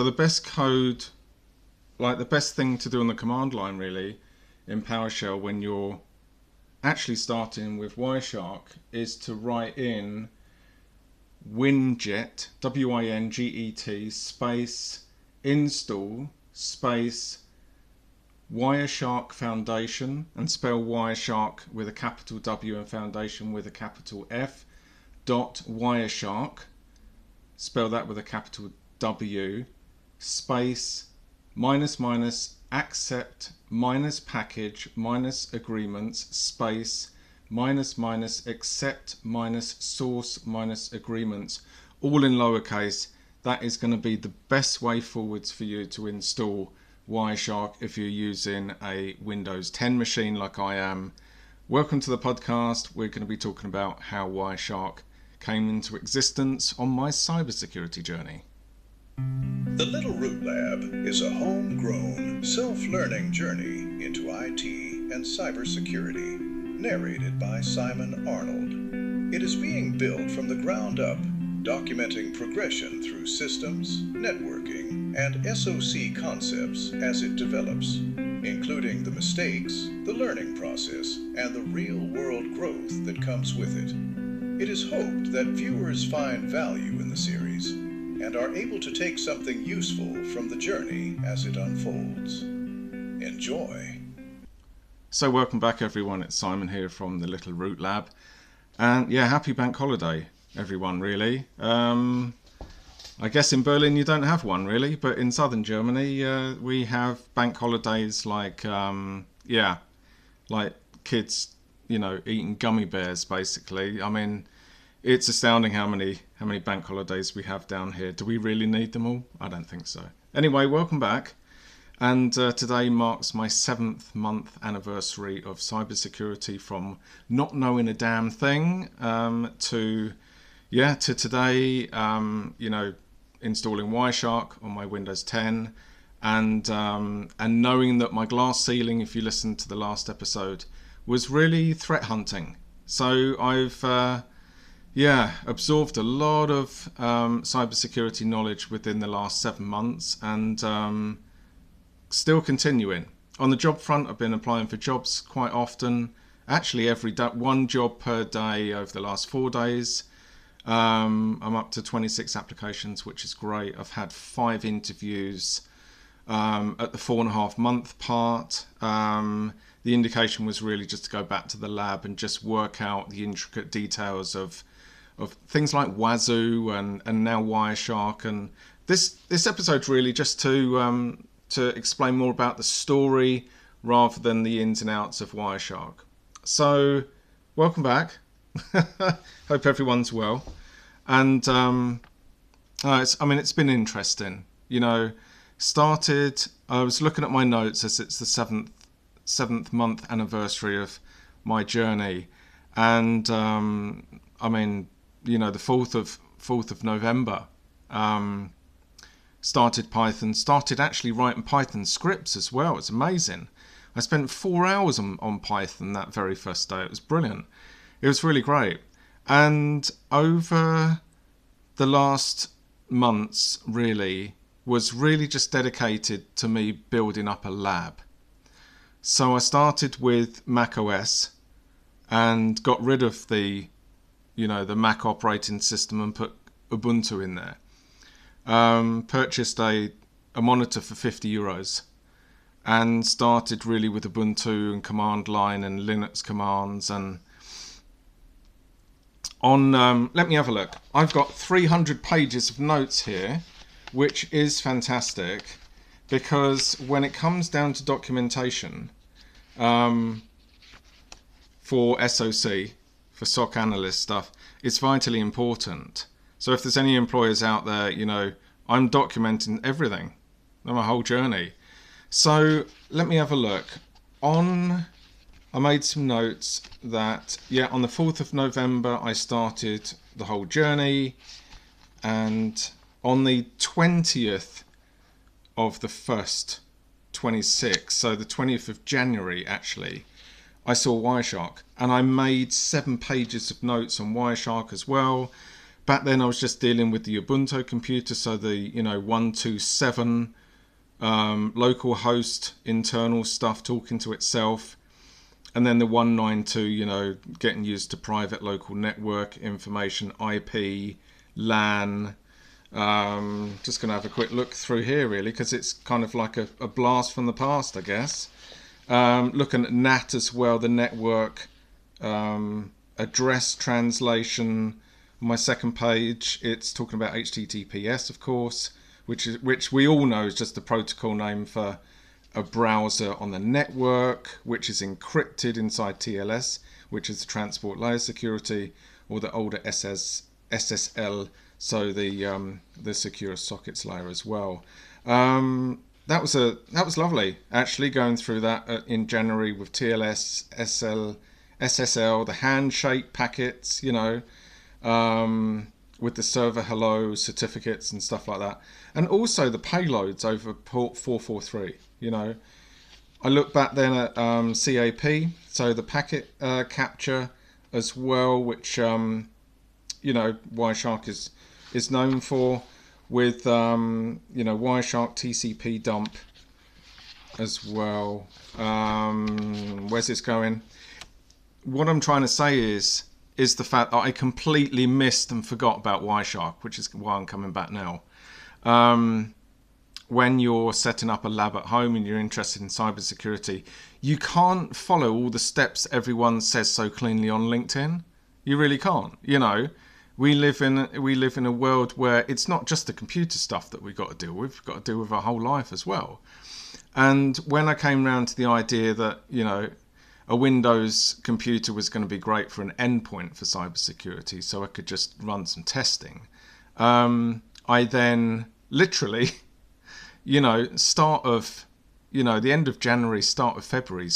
So the best code, like the best thing to do on the command line really in PowerShell when you're actually starting with Wireshark is to write in winget, W-I-N-G-E-T, space, install, space, Wireshark Foundation, and spell Wireshark with a capital W and Foundation with a capital F, dot Wireshark, spell that with a capital W, space, minus minus, accept, minus package, minus agreements, space, minus minus, accept, minus source, minus agreements, all in lowercase. That is going to be the best way forwards for you to install Wireshark if you're using a Windows 10 machine like I am. Welcome to the podcast. We're going to be talking about how Wireshark came into existence on my cybersecurity journey. The Little Root Lab is a homegrown, self-learning journey into IT and cybersecurity, narrated by Simon Arnold. It is being built from the ground up, documenting progression through systems, networking, and SOC concepts as it develops, including the mistakes, the learning process, and the real-world growth that comes with it. It is hoped that viewers find value in the series and are able to take something useful from the journey as it unfolds. Enjoy. So welcome back everyone, it's Simon here from the Little Root Lab. And yeah, happy bank holiday everyone really. I guess in Berlin you don't have one really, but in southern Germany we have bank holidays like, like kids, eating gummy bears basically. I mean, it's astounding how many bank holidays we have down here. Do we really need them all? I don't think so. Anyway, welcome back. And today marks my 7th month anniversary of cybersecurity, from not knowing a damn thing to today, installing Wireshark on my Windows 10 and knowing that my glass ceiling, if you listened to the last episode, was really threat hunting. So I've absorbed a lot of cybersecurity knowledge within the last 7 months, and still continuing. On the job front, I've been applying for jobs quite often, actually every day, 1 job per day over the last 4 days. I'm up to 26 applications, which is great. I've had 5 interviews at the 4.5 month part. The indication was really just to go back to the lab and just work out the intricate details of things like Wazuh and now Wireshark. And this episode's really just to explain more about the story rather than the ins and outs of Wireshark. So, welcome back. Hope everyone's well. And it's been interesting. I was looking at my notes as it's the seventh month anniversary of my journey, and the 4th of November, started Python, started actually writing Python scripts as well. It's amazing. I spent 4 hours on Python that very first day. It was brilliant. It was really great. And over the last months really was really just dedicated to me building up a lab. So I started with Mac OS and got rid of the Mac operating system and put Ubuntu in there. Purchased a monitor for €50 and started really with Ubuntu and command line and Linux commands. And let me have a look. I've got 300 pages of notes here, which is fantastic, because when it comes down to documentation for SOC, for SOC analyst stuff, it's vitally important. So if there's any employers out there, I'm documenting everything, my whole journey. So let me have a look. I made some notes that, on the 4th of November, I started the whole journey. And on the 20th of the 1st, 26, so the 20th of January, actually, I saw Wireshark. And I made 7 pages of notes on Wireshark as well. Back then I was just dealing with the Ubuntu computer, so the 127 local host internal stuff talking to itself, and then the 192 getting used to private local network information, IP, LAN. Just going to have a quick look through here really, because it's kind of like a blast from the past, I guess. Looking at NAT as well, the network address translation. On my second page, it's talking about HTTPS, of course, which we all know is just the protocol name for a browser on the network, which is encrypted inside TLS, which is the transport layer security, or the older SSL, so the secure sockets layer as well. That was lovely, actually, going through that in January with TLS, SSL, the handshake packets, with the server hello certificates and stuff like that, and also the payloads over port 443. I look back then at CAP, so the packet capture as well, which Wireshark is known for, with Wireshark TCP dump as well. Where's this going? What I'm trying to say is the fact that I completely missed and forgot about Wireshark, which is why I'm coming back now. When you're setting up a lab at home and you're interested in cybersecurity, you can't follow all the steps everyone says so cleanly on LinkedIn. You really can't. We live in a world where it's not just the computer stuff that we've got to deal with. We've got to deal with our whole life as well. And when I came round to the idea that a Windows computer was going to be great for an endpoint for cybersecurity, so I could just run some testing, I then literally, start of, the end of January, start of February,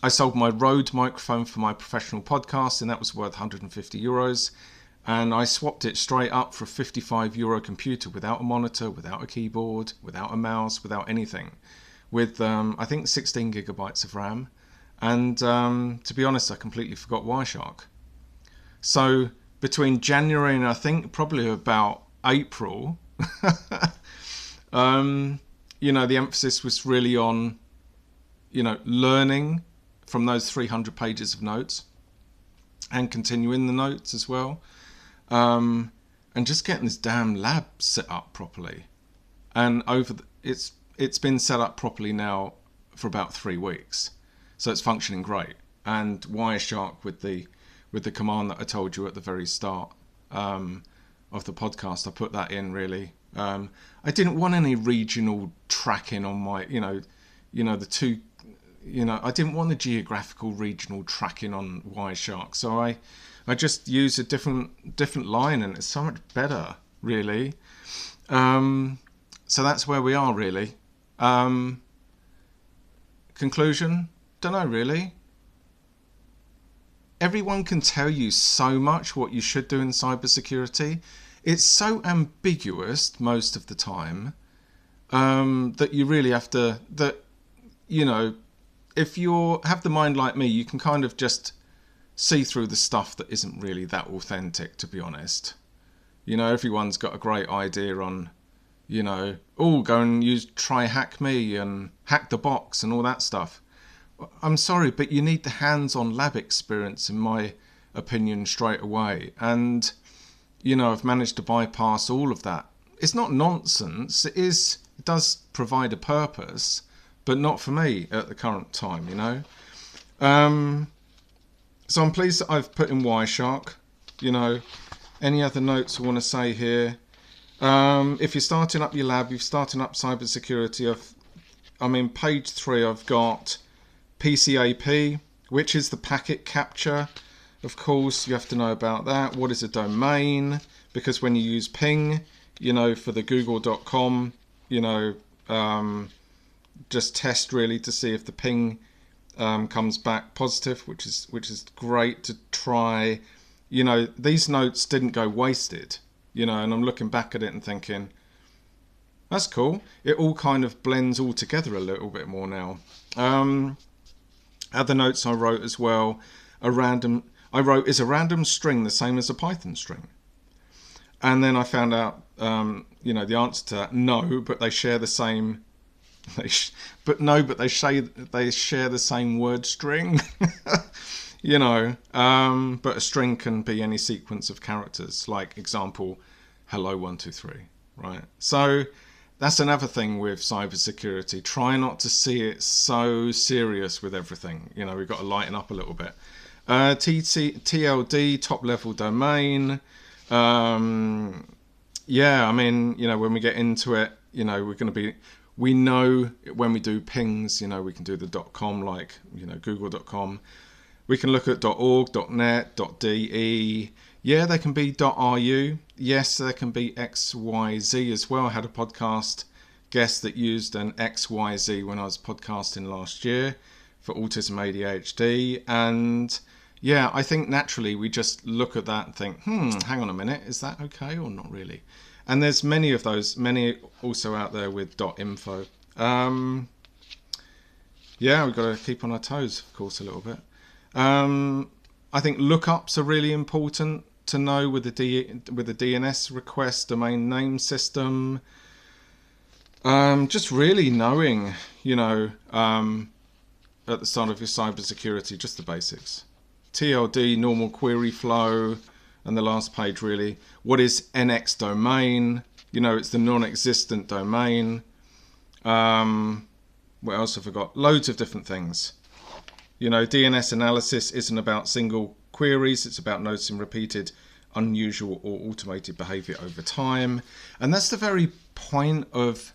I sold my Rode microphone for my professional podcast, and that was worth €150. And I swapped it straight up for a €55 computer without a monitor, without a keyboard, without a mouse, without anything, with I think 16 gigabytes of RAM. And to be honest, I completely forgot Wireshark. So between January and I think probably about April, the emphasis was really on, learning from those 300 pages of notes and continuing the notes as well. And just getting this damn lab set up properly. And it's been set up properly now for about 3 weeks. So it's functioning great. And Wireshark with the command that I told you at the very start of the podcast, I put that in really. I didn't want any regional tracking on my, the two, I didn't want the geographical regional tracking on Wireshark. So I just use a different line, and it's so much better, really. So that's where we are, really. Conclusion? Don't know, really. Everyone can tell you so much what you should do in cybersecurity. It's so ambiguous most of the time that you really have to, if you have the mind like me, you can kind of just see through the stuff that isn't really that authentic, to be honest. Everyone's got a great idea on, go and try hack me and hack the box and all that stuff. I'm sorry, but you need the hands-on lab experience, in my opinion, straight away. And, I've managed to bypass all of that. It's not nonsense. It does provide a purpose, but not for me at the current time, So I'm pleased that I've put in Wireshark. Any other notes I want to say here? If you're starting up your lab, you're starting up cybersecurity, page 3, I've got PCAP, which is the packet capture. Of course, you have to know about that. What is a domain? Because when you use ping, for the google.com, just test really to see if the ping comes back positive, which is great to try. These notes didn't go wasted, and I'm looking back at it and thinking, that's cool. It all kind of blends all together a little bit more now. Other notes I wrote as well, I wrote, is a random string the same as a Python string? And then I found out, the answer to that, no, but they share the same. They share the same word string. But a string can be any sequence of characters, like example, hello 123, right? So that's another thing with cybersecurity. Try not to see it so serious with everything. We've got to lighten up a little bit. TLD, top level domain. When we get into it, we know when we do pings, we can do the .com, like, google.com. We can look at .org, .net, .de. Yeah, they can be .ru. Yes, there can be XYZ as well. I had a podcast guest that used an XYZ when I was podcasting last year for autism ADHD. And yeah, I think naturally we just look at that and think, hang on a minute, is that okay or not really? And there's many of those, many also out there with .info. We've got to keep on our toes, of course, a little bit. I think lookups are really important to know with the DNS request, domain name system. Just really knowing, at the start of your cybersecurity, just the basics. TLD, normal query flow, and the last page really. What is NX domain? It's the non-existent domain. What else have I got? Loads of different things. DNS analysis isn't about single queries. It's about noticing repeated, unusual or automated behavior over time. And that's the very point of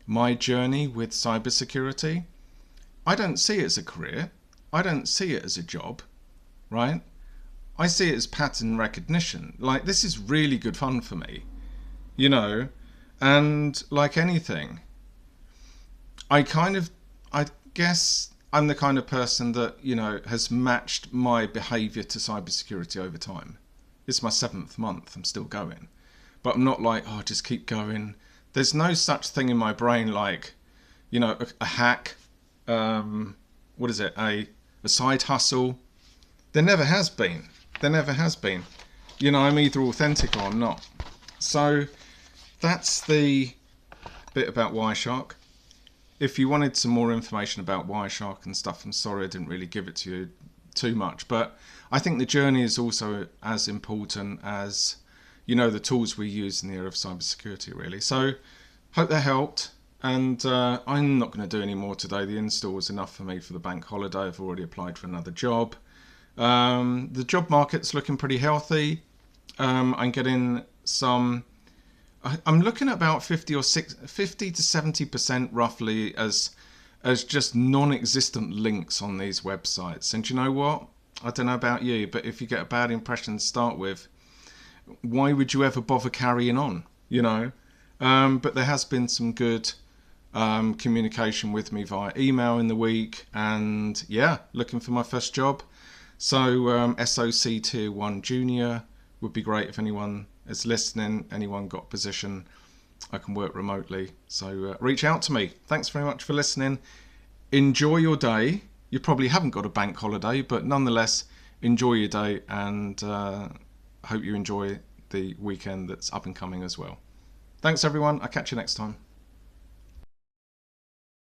my journey with cybersecurity. I don't see it as a career. I don't see it as a job, right? I see it as pattern recognition. Like, this is really good fun for me, and like anything, I guess I'm the kind of person that, has matched my behavior to cybersecurity over time. It's my 7th month. I'm still going. But I'm not like, just keep going. There's no such thing in my brain like, a hack, a side hustle. There never has been. I'm either authentic or I'm not. So that's the bit about Wireshark. If you wanted some more information about Wireshark and stuff, I'm sorry I didn't really give it to you too much. But I think the journey is also as important as, the tools we use in the area of cybersecurity, really. So hope that helped. And I'm not going to do any more today. The install was enough for me for the bank holiday. I've already applied for another job. The job market's looking pretty healthy. I'm getting some... I'm looking at about 50 to 70% roughly as just non-existent links on these websites. And you know what? I don't know about you, but if you get a bad impression to start with, why would you ever bother carrying on? But there has been some good communication with me via email in the week, and looking for my first job. So SOC Tier 1 Junior would be great if anyone is listening, anyone got a position. I can work remotely. So reach out to me. Thanks very much for listening. Enjoy your day. You probably haven't got a bank holiday, but nonetheless, enjoy your day, and hope you enjoy the weekend that's up and coming as well. Thanks everyone. I'll catch you next time.